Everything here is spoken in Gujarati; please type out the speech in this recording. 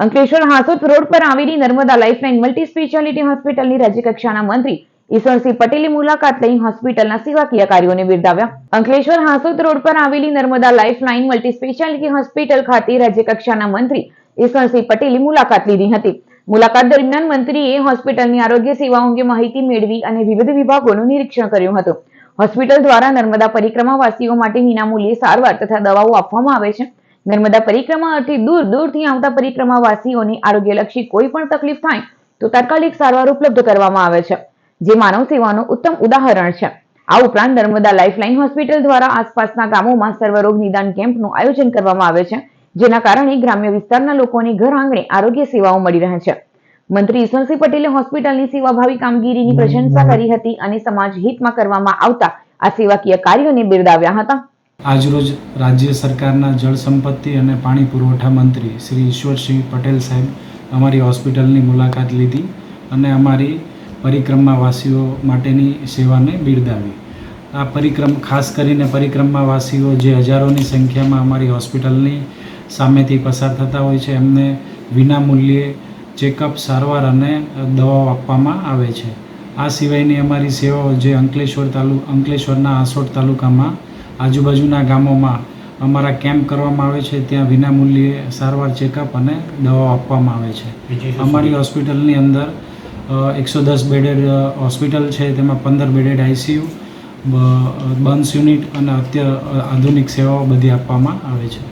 અંકલેશ્વર હાંસોદ રોડ પર આવેલી નર્મદા લાઇફલાઇન મલ્ટી સ્પેશિયાલિટી હોસ્પિટલની રાજ્યકક્ષાના મંત્રી ઈશ્વરસિંહ પટેલે મુલાકાત લઈ હોસ્પિટલના સેવાકીય કાર્યોને બિરદાવ્યા. અંકલેશ્વર હાંસોદ રોડ પર આવેલી Narmada lifeline multi speciality hospital ખાતે રાજ્યકક્ષાના મંત્રી ઈશ્વરસિંહ પટેલે મુલાકાત લીધી હતી. મુલાકાત દરમિયાન મંત્રીએ હોસ્પિટલની આરોગ્ય સેવાઓ અંગે માહિતી મેળવી અને વિવિધ વિભાગોનું નિરીક્ષણ કર્યું હતું. હોસ્પિટલ દ્વારા નર્મદા પરિક્રમાવાસીઓ માટે વિનામૂલ્યે સારવાર તથા દવાઓ આપવામાં આવે છે. નર્મદા પરિક્રમા અર્થે દૂર દૂરથી આવતા પરિક્રમાવાસીઓની આરોગ્યલક્ષી કોઈ પણ તકલીફ થાય તો તાત્કાલિક સારવાર ઉપલબ્ધ કરવામાં આવે છે, જે માનવ સેવાનું ઉત્તમ ઉદાહરણ છે. આ ઉપરાંત નર્મદા લાઇફલાઇન હોસ્પિટલ દ્વારા આસપાસના ગામોમાં સર્વરોગ નિદાન કેમ્પનું આયોજન કરવામાં આવે છે, જેના કારણે ગ્રામ્ય વિસ્તારના લોકોને ઘર આંગણે આરોગ્ય સેવાઓ મળી રહે છે. મંત્રી ઈશ્વરસિંહ પટેલે હોસ્પિટલની સેવાભાવી કામગીરીની પ્રશંસા કરી હતી અને સમાજ હિતમાં કરવામાં આવતા આ સેવાકીય કાર્યોને બિરદાવ્યા હતા. આજરોજ રાજ્ય સરકારના જળ સંપત્તિ અને પાણી પુરવઠા મંત્રી શ્રી ઈશ્વરસિંહ પટેલ સાહેબ અમારી હોસ્પિટલની મુલાકાત લીધી અને અમારી પરિક્રમાવાસીઓ માટેની સેવાને બિરદાવી. આ ખાસ કરીને પરિક્રમાવાસીઓ જે હજારોની સંખ્યામાં અમારી હોસ્પિટલની સામેથી પસાર થતા હોય છે, એમને વિનામૂલ્યે ચેકઅપ, સારવાર અને દવાઓ આપવામાં આવે છે. આ સિવાયની અમારી સેવાઓ જે અંકલેશ્વરના હાંસોડ તાલુકામાં આજુબાજુના ગામોમાં અમારા કેમ્પ કરવામાં આવે છે, ત્યાં વિનામૂલ્યે સારવાર, ચેકઅપ અને દવાઓ આપવામાં આવે છે. અમારી હોસ્પિટલની અંદર 110 બેડેડ હોસ્પિટલ છે, તેમાં 15 બેડેડ આઈસીયુ, બર્ન્સ યુનિટ અને અત્યારે આધુનિક સેવાઓ બધી આપવામાં આવે છે.